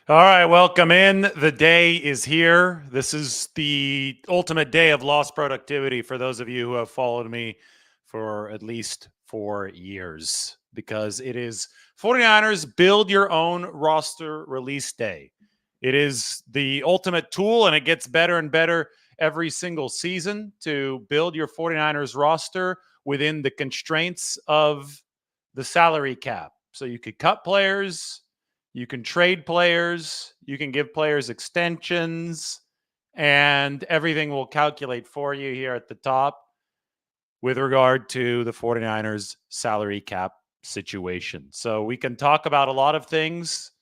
All right, welcome in. The day is here. This is the ultimate day of lost productivity for those of you who have followed me for at least 4 years, because it is 49ers build your own roster release day. It is the ultimate tool, and it gets better and better every single season to build your 49ers roster within the constraints of the salary cap. So you could cut players, you can trade players, you can give players extensions, and everything will calculate for you here at the top with regard to the 49ers salary cap situation. So we can talk about a lot of things.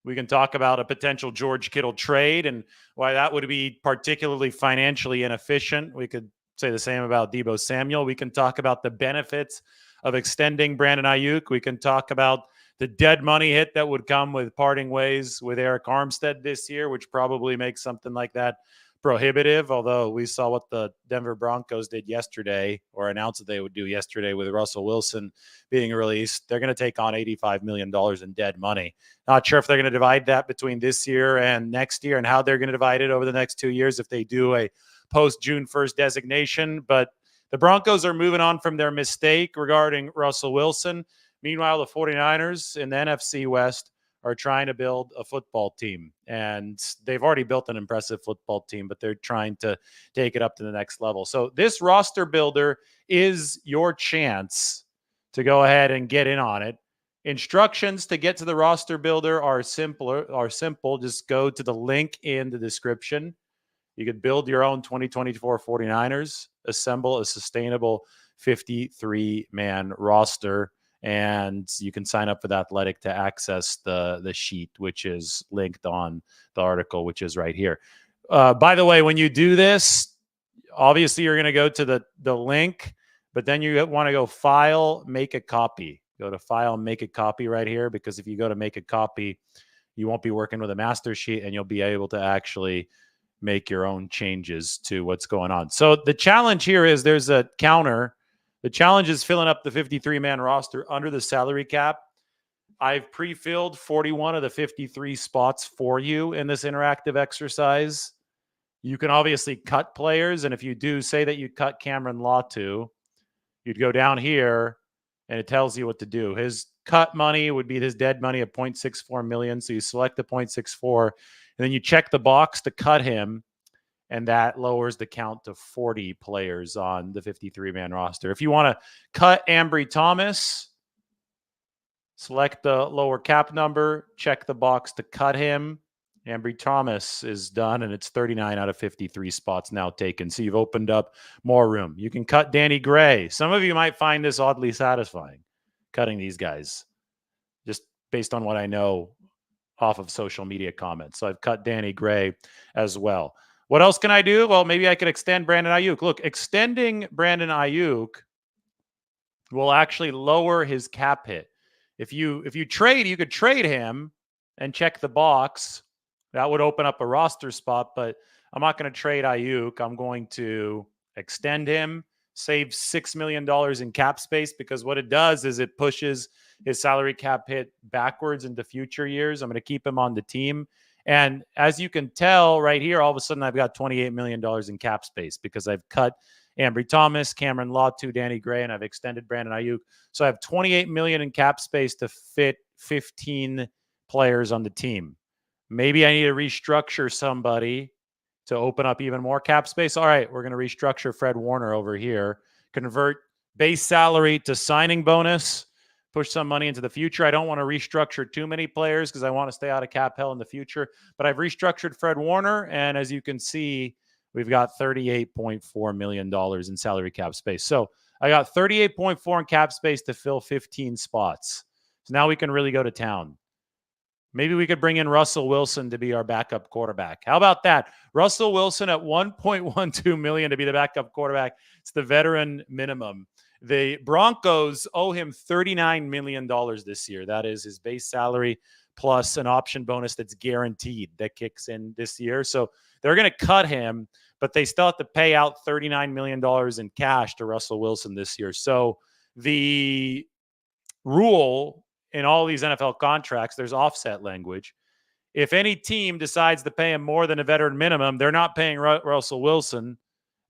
We can talk about a potential George Kittle trade and why that would be particularly financially inefficient. We could say the same about Deebo Samuel. We can talk about the benefits of extending Brandon Aiyuk. We can talk about the dead money hit that would come with parting ways with Eric Armstead this year, which probably makes something like that prohibitive, although we saw what the Denver Broncos did yesterday, or announced that they would do yesterday, with Russell Wilson being released. They're going to take on $85 million in dead money. Not sure if they're going to divide that between this year and next year, and how they're going to divide it over the next 2 years if they do a post-June 1st designation. But the Broncos are moving on from their mistake regarding Russell Wilson. Meanwhile, the 49ers in the NFC West are trying to build a football team, and they've already built an impressive football team, but they're trying to take it up to the next level. So this roster builder is your chance to go ahead and get in on it. Instructions to get to the roster builder are simple. Just go to the link in the description. You could build your own 2024 49ers, assemble a sustainable 53-man roster, and you can sign up with Athletic to access the sheet, which is linked on the article, which is right here. By the way, when you do this, obviously you're going to go to the link, but then you want to go File, Make a Copy. Go to File, Make a Copy right here, because if you go to Make a Copy, you won't be working with a master sheet, and you'll be able to actually make your own changes to what's going on. So the challenge here is there's a counter. The challenge is filling up the 53-man roster under the salary cap. I've pre-filled 41 of the 53 spots for you in this interactive exercise. You can obviously cut players, and if you do, say that you cut Cameron Latu, you'd go down here, and it tells you what to do. His cut money would be his dead money of $0.64 million, so you select the 0.64, and then you check the box to cut him, and that lowers the count to 40 players on the 53-man roster. If you want to cut Ambry Thomas, select the lower cap number, check the box to cut him. Ambry Thomas is done, and it's 39 out of 53 spots now taken. So you've opened up more room. You can cut Danny Gray. Some of you might find this oddly satisfying, cutting these guys, just based on what I know off of social media comments. So I've cut Danny Gray as well. What else can I do? Well, maybe I could extend Brandon Aiyuk. Look, extending Brandon Aiyuk will actually lower his cap hit. If you trade, you could trade him and check the box. That would open up a roster spot, but I'm not going to trade Aiyuk. I'm going to extend him, save $6 million in cap space, because what it does is it pushes his salary cap hit backwards into future years. I'm going to keep him on the team. And as you can tell right here, all of a sudden I've got $28 million in cap space, because I've cut Ambry Thomas, Cameron Latu, Danny Gray, and I've extended Brandon Aiyuk. So I have $28 million in cap space to fit 15 players on the team. Maybe I need to restructure somebody to open up even more cap space. All right, we're going to restructure Fred Warner over here, convert base salary to signing bonus, push some money into the future. I don't want to restructure too many players because I want to stay out of cap hell in the future. But I've restructured Fred Warner, and as you can see, we've got $38.4 million in salary cap space. So I got 38.4 in cap space to fill 15 spots. So now we can really go to town. Maybe we could bring in Russell Wilson to be our backup quarterback. How about that? Russell Wilson at $1.12 million to be the backup quarterback. It's the veteran minimum. The Broncos owe him $39 million this year. That is his base salary plus an option bonus that's guaranteed that kicks in this year. So they're going to cut him, but they still have to pay out $39 million in cash to Russell Wilson this year. So the rule in all these NFL contracts, there's offset language. if any team decides to pay him more than a veteran minimum, they're not paying Russell Wilson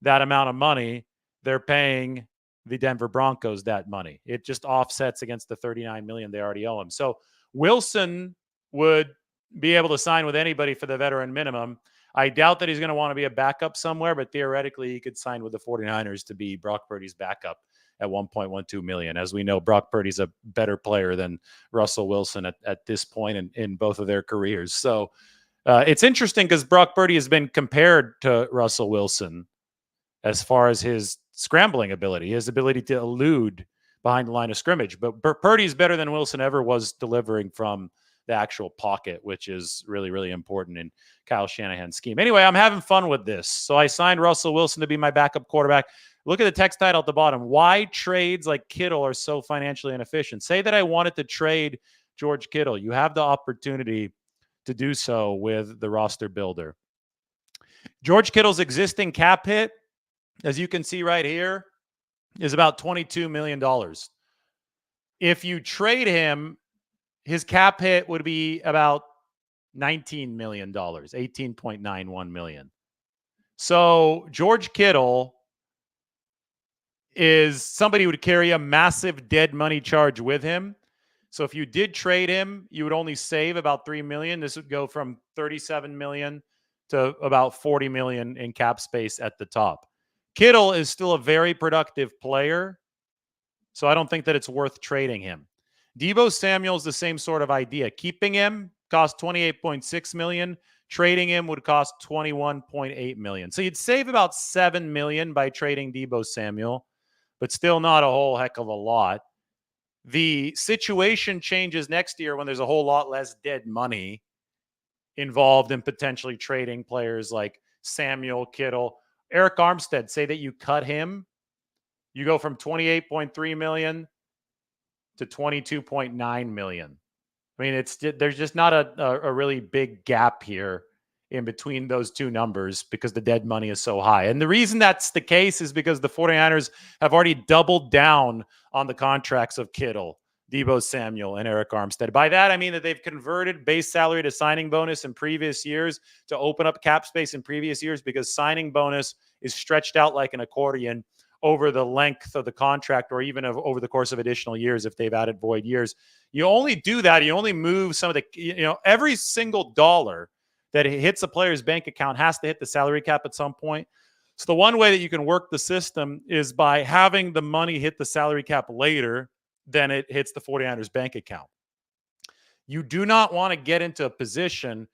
that amount of money. They're paying the Denver Broncos that money. It just offsets against the $39 million they already owe him. So Wilson would be able to sign with anybody for the veteran minimum. I doubt that he's going to want to be a backup somewhere, but theoretically he could sign with the 49ers to be Brock Purdy's backup at $1.12 million. As we know, Brock Purdy's a better player than Russell Wilson at this point in both of their careers. So it's interesting because Brock Purdy has been compared to Russell Wilson as far as his scrambling ability, his ability to elude behind the line of scrimmage. But Purdy is better than Wilson ever was delivering from the actual pocket, which is really, really important in Kyle Shanahan's scheme. Anyway, I'm having fun with this. So I signed Russell Wilson to be my backup quarterback. Look at the text title at the bottom. Why trades like Kittle are so financially inefficient? Say that I wanted to trade George Kittle. You have the opportunity to do so with the roster builder. George Kittle's existing cap hit, as you can see right here, is about $22 million. If you trade him, his cap hit would be about $19 million, $18.91 million. So George Kittle is somebody who would carry a massive dead money charge with him. So if you did trade him, you would only save about $3 million. This would go from $37 million to about $40 million in cap space at the top. Kittle is still a very productive player, so I don't think that it's worth trading him. Deebo Samuel's the same sort of idea. Keeping him cost $28.6 million. Trading him would cost $21.8 million. So you'd save about $7 million by trading Deebo Samuel, but still not a whole heck of a lot. The situation changes next year when there's a whole lot less dead money involved in potentially trading players like Samuel, Kittle. Eric Armstead, say that you cut him, you go from $28.3 million to $22.9 million. I mean, there's just not a really big gap here in between those two numbers because the dead money is so high. And the reason that's the case is because the 49ers have already doubled down on the contracts of Kittle, Deebo Samuel, and Eric Armstead. By that, I mean that they've converted base salary to signing bonus in previous years to open up cap space in previous years because signing bonus is stretched out like an accordion over the length of the contract or even over the course of additional years if they've added void years. You only do that. You only move some of the, every single dollar that hits a player's bank account has to hit the salary cap at some point. So the one way that you can work the system is by having the money hit the salary cap later than it hits the 49ers bank account. You do not want to get into a position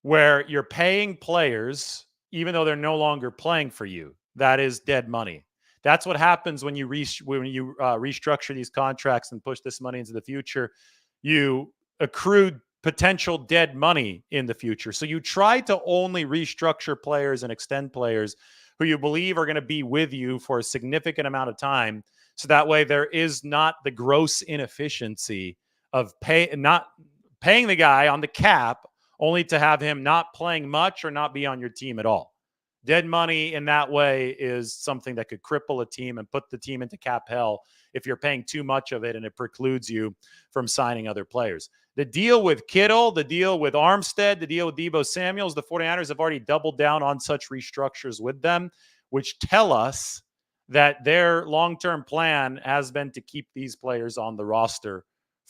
where you're paying players even though they're no longer playing for you. That is dead money. That's what happens when you restructure these contracts and push this money into the future. You accrue potential dead money in the future. So you try to only restructure players and extend players who you believe are going to be with you for a significant amount of time. So that way there is not the gross inefficiency of not paying the guy on the cap only to have him not playing much or not be on your team at all. Dead money in that way is something that could cripple a team and put the team into cap hell if you're paying too much of it and it precludes you from signing other players. The deal with Kittle, the deal with Armstead, the deal with Deebo Samuels, the 49ers have already doubled down on such restructures with them, which tell us that their long-term plan has been to keep these players on the roster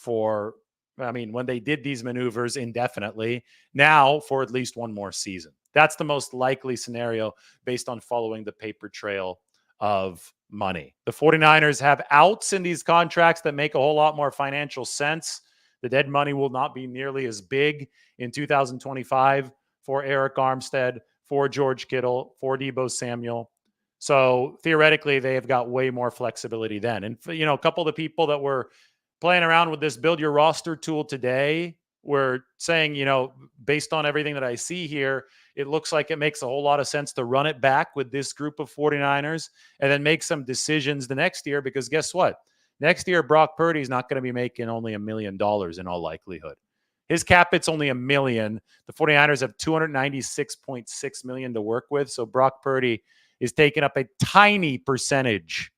when they did these maneuvers indefinitely, now for at least one more season. That's the most likely scenario based on following the paper trail of money. The 49ers have outs in these contracts that make a whole lot more financial sense. The dead money will not be nearly as big in 2025 for Eric Armstead, for George Kittle, for Deebo Samuel. So theoretically, they have got way more flexibility then. And, a couple of the people that were playing around with this build your roster tool today were saying, based on everything that I see here, it looks like it makes a whole lot of sense to run it back with this group of 49ers and then make some decisions the next year, because guess what? Next year, Brock Purdy is not going to be making only $1 million in all likelihood. His cap hit's only $1 million. The 49ers have $296.6 million to work with. So Brock Purdy is taking up a tiny percentage,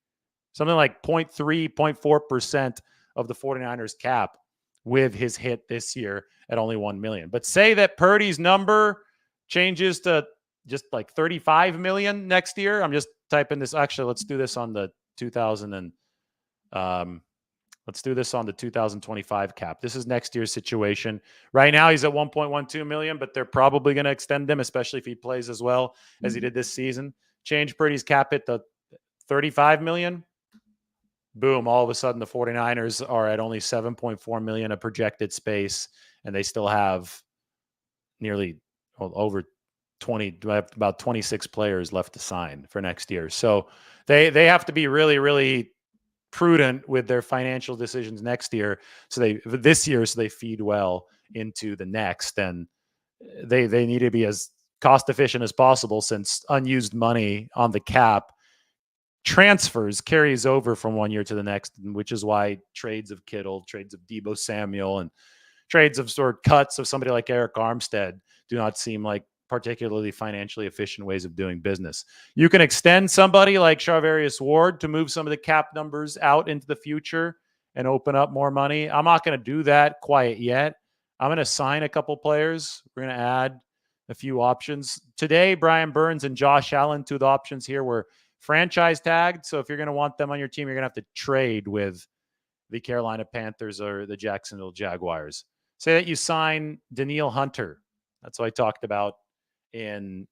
something like 0.3, 0.4% of the 49ers cap with his hit this year. at only 1 million. But say that Purdy's number changes to just like 35 million next year. I'm just typing this. Actually, let's do this on the 2025 cap. This is next year's situation. Right now, he's at 1.12 million, but they're probably going to extend him, especially if he plays as well as he did this season. Change Purdy's cap hit to 35 million. Boom, all of a sudden the 49ers are at only 7.4 million of projected space, and they still have over 20, about 26 players left to sign for next year. So they have to be really, really prudent with their financial decisions next year. So they feed well into the next, and they need to be as cost efficient as possible, since unused money on the cap transfers carries over from one year to the next, which is why trades of Kittle, trades of Deebo Samuel, and trades of sort of cuts of somebody like Eric Armstead do not seem like particularly financially efficient ways of doing business. You can extend somebody like Charvarius Ward to move some of the cap numbers out into the future and open up more money. I'm not going to do that quite yet. I'm going to sign a couple players. We're going to add a few options. Today, Brian Burns and Josh Allen, two of the options here, were franchise tagged. So if you're going to want them on your team, you're going to have to trade with the Carolina Panthers or the Jacksonville Jaguars. Say that you sign Danielle Hunter. That's what I talked about in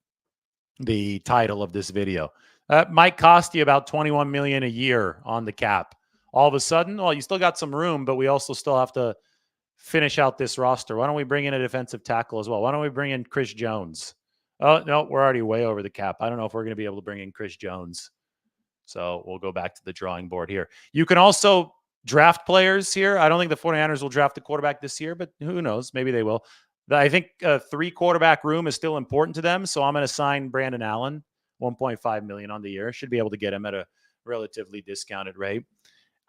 the title of this video. That might cost you about $21 million a year on the cap. All of a sudden, well, you still got some room, but we also still have to finish out this roster. Why don't we bring in a defensive tackle as well? Why don't we bring in Chris Jones? Oh, no, we're already way over the cap. I don't know if we're going to be able to bring in Chris Jones. So we'll go back to the drawing board here. You can also draft players here. I don't think the 49ers will draft a quarterback this year, but who knows? Maybe they will. I think a 3-quarterback room is still important to them. So I'm going to sign Brandon Allen, $1.5 million on the year. Should be able to get him at a relatively discounted rate.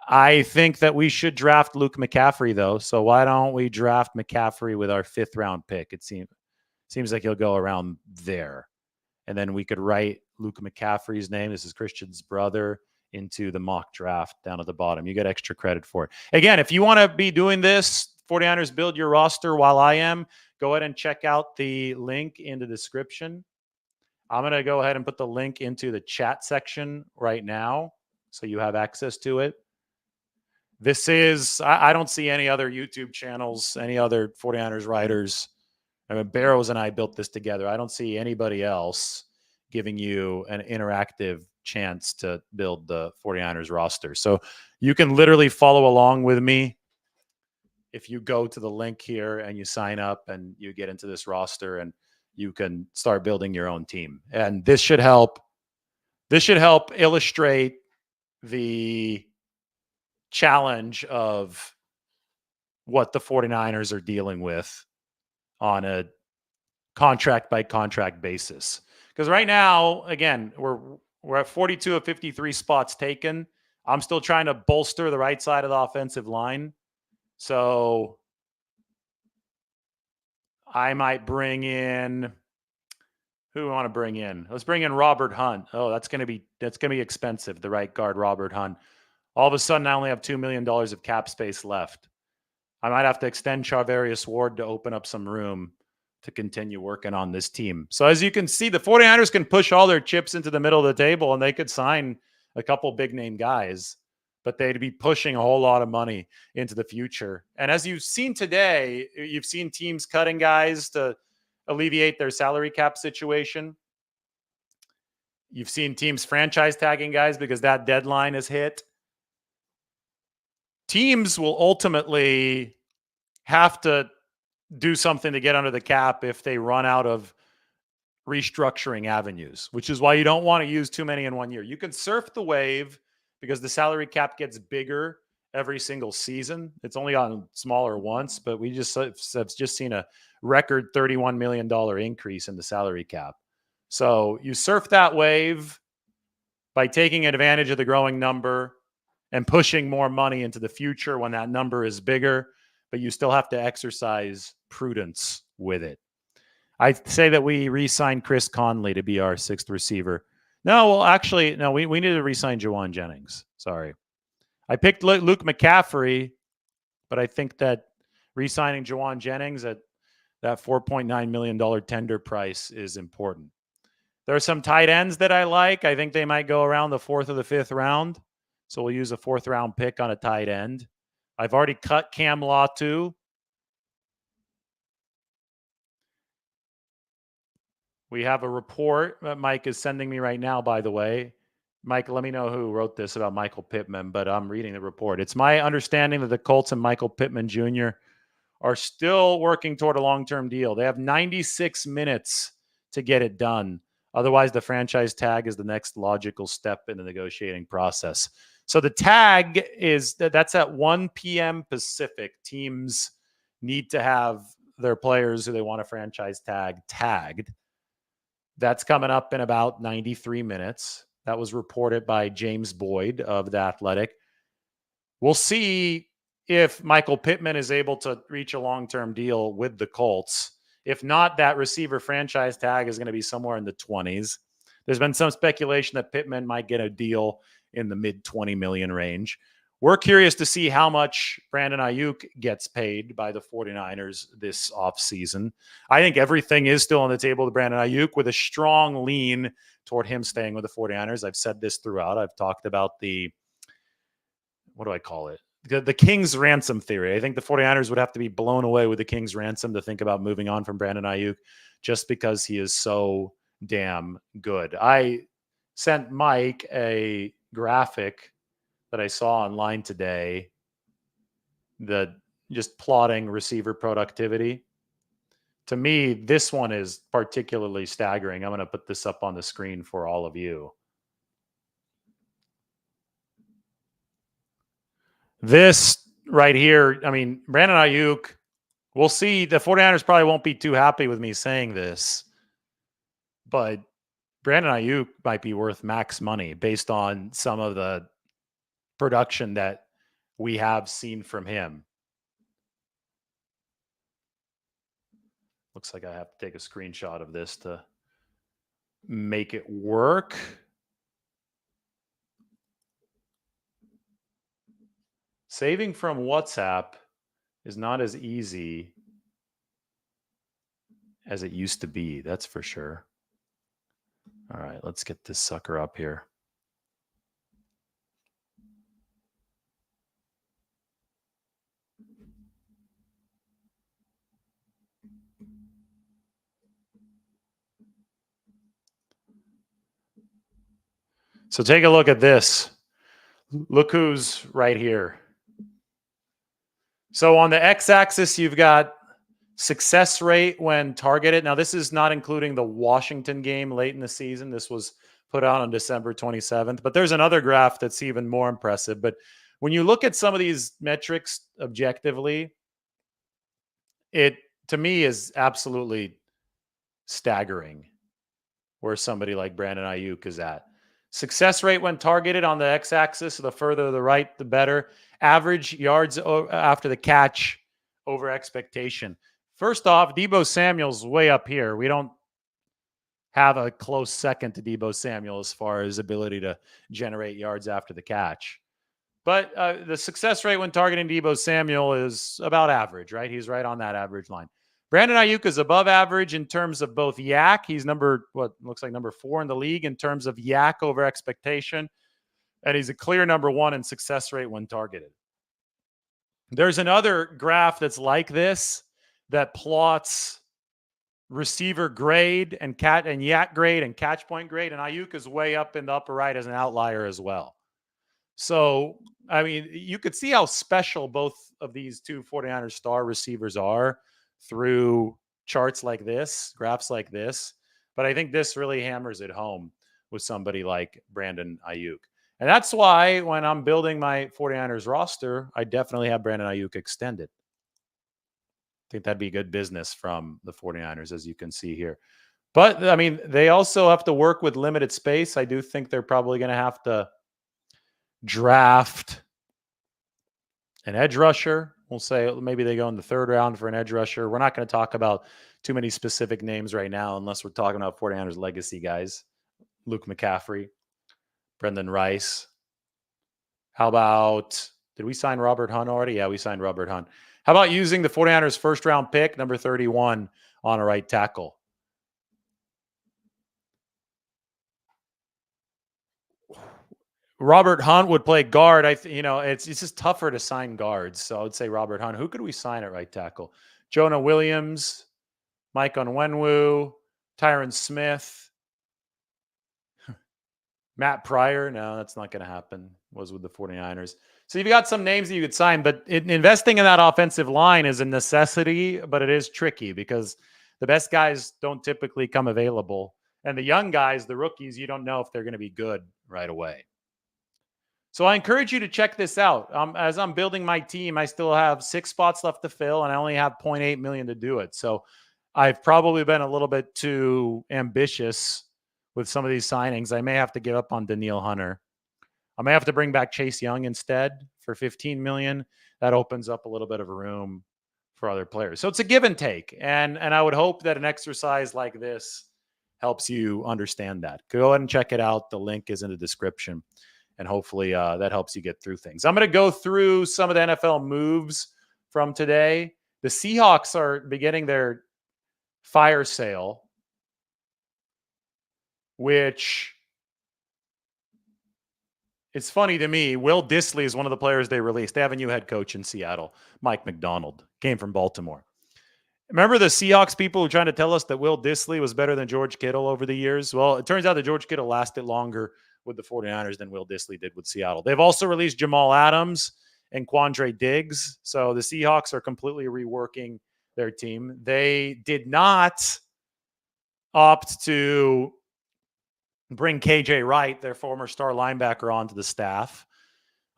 I think that we should draft Luke McCaffrey, though. So why don't we draft McCaffrey with our 5th-round pick? It seems like he'll go around there. And then we could write Luke McCaffrey's name, this is Christian's brother, into the mock draft down at the bottom. You get extra credit for it. Again, if you want to be doing this, 49ers build your roster while I am, go ahead and check out the link in the description. I'm going to go ahead and put the link into the chat section right now so you have access to it. This is, I don't see any other YouTube channels, any other 49ers writers. I mean, Barrows and I built this together. I don't see anybody else giving you an interactive chance to build the 49ers roster. So you can literally follow along with me if you go to the link here and you sign up and you get into this roster, and you can start building your own team. And this should help. This should help illustrate the challenge of what the 49ers are dealing with on a contract by contract basis. Because right now, again, we're at 42 of 53 spots taken. I'm still trying to bolster the right side of the offensive line. So I might bring in, who do we want to bring in? Let's bring in Robert Hunt. Oh, that's going to be expensive, the right guard, Robert Hunt. All of a sudden, I only have $2 million of cap space left. I might have to extend Charvarius Ward to open up some room to continue working on this team. So as you can see, the 49ers can push all their chips into the middle of the table, and they could sign a couple big name guys, but they'd be pushing a whole lot of money into the future. And as you've seen today, you've seen teams cutting guys to alleviate their salary cap situation. You've seen teams franchise tagging guys because that deadline is hit. Teams will ultimately have to do something to get under the cap if they run out of restructuring avenues, which is why you don't want to use too many in one year. You can surf the wave because the salary cap gets bigger every single season. It's only gotten smaller once, but we have just seen a record $31 million increase in the salary cap. So you surf that wave by taking advantage of the growing number and pushing more money into the future when that number is bigger, but you still have to exercise prudence with it. I say that we re-sign Chris Conley to be our 6th receiver. No, well, actually, no, we need to re-sign Jawan Jennings. Sorry. I picked Luke McCaffrey, but I think that re-signing Jawan Jennings at that $4.9 million tender price is important. There are some tight ends that I like. I think they might go around the 4th or the 5th round. So we'll use a 4th round pick on a tight end. I've already cut Cam Latu. We have a report that Mike is sending me right now, by the way. Mike, let me know who wrote this about Michael Pittman, but I'm reading the report. It's my understanding that the Colts and Michael Pittman Jr. are still working toward a long-term deal. They have 96 minutes to get it done. Otherwise, the franchise tag is the next logical step in the negotiating process. So the tag is that's at 1 p.m. Pacific. Teams need to have their players who they want a franchise tag tagged. That's coming up in about 93 minutes. That was reported by James Boyd of The Athletic. We'll see if Michael Pittman is able to reach a long-term deal with the Colts. If not, that receiver franchise tag is going to be somewhere in the 20s. There's been some speculation that Pittman might get a deal in the mid-20 million range. We're curious to see how much Brandon Aiyuk gets paid by the 49ers this offseason. I think everything is still on the table to Brandon Aiyuk with a strong lean toward him staying with the 49ers. I've said this throughout. I've talked about the, what do I call it? The King's ransom theory. I think the 49ers would have to be blown away with the King's ransom to think about moving on from Brandon Aiyuk just because he is so damn good. I sent Mike a graphic that I saw online today, just plotting receiver productivity. To me, this one is particularly staggering. I'm going to put this up on the screen for all of you. This right here, I mean, Brandon Aiyuk, we'll see. The 49ers probably won't be too happy with me saying this, but Brandon Aiyuk might be worth max money based on some of the production that we have seen from him. Looks like I have to take a screenshot of this to make it work. Saving from WhatsApp is not as easy as it used to be. That's for sure. All right, let's get this sucker up here. So take a look at this. Look who's right here. So on the x-axis, you've got success rate when targeted. Now, this is not including the Washington game late in the season. This was put out on December 27th. But there's another graph that's even more impressive. But when you look at some of these metrics objectively, it, to me, is absolutely staggering where somebody like Brandon Aiyuk is at. Success rate when targeted on the x-axis, so the further to the right, the better. Average yards after the catch over expectation. First off, Deebo Samuel's way up here. We don't have a close second to Deebo Samuel as far as ability to generate yards after the catch. But the success rate when targeting Deebo Samuel is about average, right? He's right on that average line. Brandon Aiyuk is above average in terms of both YAC. He's number 4 in the league in terms of YAC over expectation. And he's a clear number 1 in success rate when targeted. There's another graph that's like this that plots receiver grade and YAC grade and catch point grade. And Aiyuk is way up in the upper right as an outlier as well. So, I mean, you could see how special both of these two 49ers star receivers are through charts like this, graphs like this. But I think this really hammers it home with somebody like Brandon Aiyuk. And that's why when I'm building my 49ers roster, I definitely have Brandon Aiyuk extended. I think that'd be good business from the 49ers, as you can see here. But, I mean, they also have to work with limited space. I do think they're probably going to have to draft an edge rusher. We'll say maybe they go in the 3rd round for an edge rusher. We're not going to talk about too many specific names right now unless we're talking about 49ers legacy guys. Luke McCaffrey, Brendan Rice. How about, did we sign Robert Hunt already? Yeah, we signed Robert Hunt. How about using the 49ers first round pick, number 31, on a right tackle? Robert Hunt would play guard. It's just tougher to sign guards. So I would say Robert Hunt. Who could we sign at right tackle? Jonah Williams, Mike Onwenu, Tyron Smith, Matt Pryor. No, that's not going to happen. Was with the 49ers. So you've got some names that you could sign, but investing in that offensive line is a necessity, but it is tricky because the best guys don't typically come available. And the young guys, the rookies, you don't know if they're going to be good right away. So I encourage you to check this out. As I'm building my team, I still have 6 spots left to fill, and I only have 0.8 million to do it. So I've probably been a little bit too ambitious with some of these signings. I may have to give up on Danielle Hunter. I may have to bring back Chase Young instead for 15 million. That opens up a little bit of a room for other players. So it's a give and take. And I would hope that an exercise like this helps you understand that. Go ahead and check it out. The link is in the description. And hopefully that helps you get through things. I'm going to go through some of the NFL moves from today. The Seahawks are beginning their fire sale, which it's funny to me. Will Dissly is one of the players they released. They have a new head coach in Seattle, Mike McDonald, came from Baltimore. Remember the Seahawks people who were trying to tell us that Will Dissly was better than George Kittle over the years? Well, it turns out that George Kittle lasted longer with the 49ers than Will Dissly did with Seattle. They've also released Jamal Adams and Quandre Diggs. So the Seahawks are completely reworking their team. They did not opt to bring KJ Wright, their former star linebacker, onto the staff.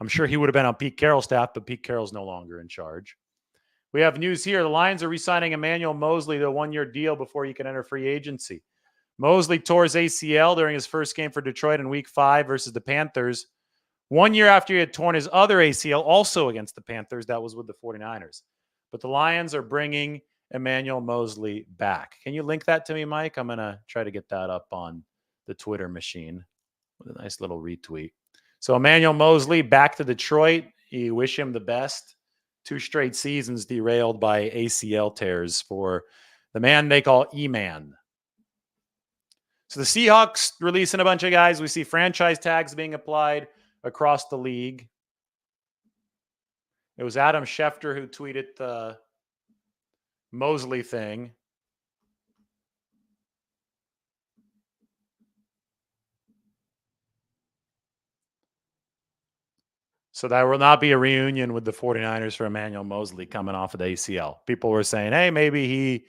I'm sure he would have been on Pete Carroll's staff, but Pete Carroll's no longer in charge. We have news here. The Lions are re-signing Emmanuel Moseley to a 1-year deal before he can enter free agency. Moseley tore his ACL during his first game for Detroit in Week 5 versus the Panthers. 1 year after he had torn his other ACL, also against the Panthers, that was with the 49ers. But the Lions are bringing Emmanuel Moseley back. Can you link that to me, Mike? I'm going to try to get that up on the Twitter machine with a nice little retweet. So Emmanuel Moseley back to Detroit. You wish him the best. 2 straight seasons derailed by ACL tears for the man they call E-Man. So the Seahawks releasing a bunch of guys. We see franchise tags being applied across the league. It was Adam Schefter who tweeted the Moseley thing. So that will not be a reunion with the 49ers for Emmanuel Moseley coming off of the ACL. People were saying, hey, maybe he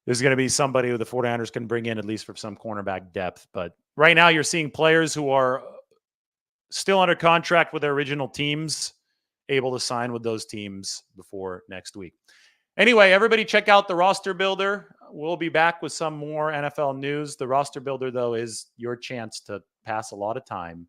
is going to be somebody who the 49ers can bring in at least for some cornerback depth. But right now you're seeing players who are still under contract with their original teams able to sign with those teams before next week. Anyway, everybody check out the Roster Builder. We'll be back with some more NFL news. The Roster Builder, though, is your chance to pass a lot of time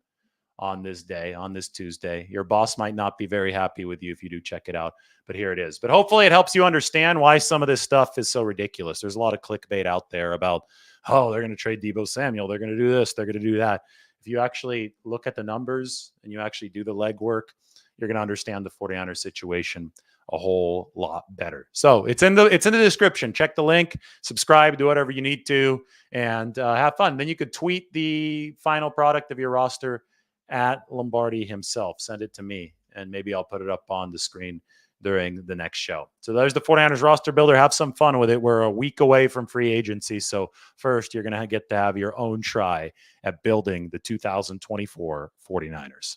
on this day, on this Tuesday. Your boss might not be very happy with you if you do check it out, but here it is. But hopefully it helps you understand why some of this stuff is so ridiculous. There's a lot of clickbait out there about, oh, they're going to trade Deebo Samuel. They're going to do this. They're going to do that. If you actually look at the numbers and you actually do the legwork, you're going to understand the 49ers situation a whole lot better. So it's in the description. Check the link, subscribe, do whatever you need to, and have fun. Then you could tweet the final product of your roster at Lombardi himself. Send it to me, and maybe I'll put it up on the screen during the next show. So there's the 49ers Roster Builder. Have some fun with it. We're a week away from free agency. So first, you're going to get to have your own try at building the 2024 49ers.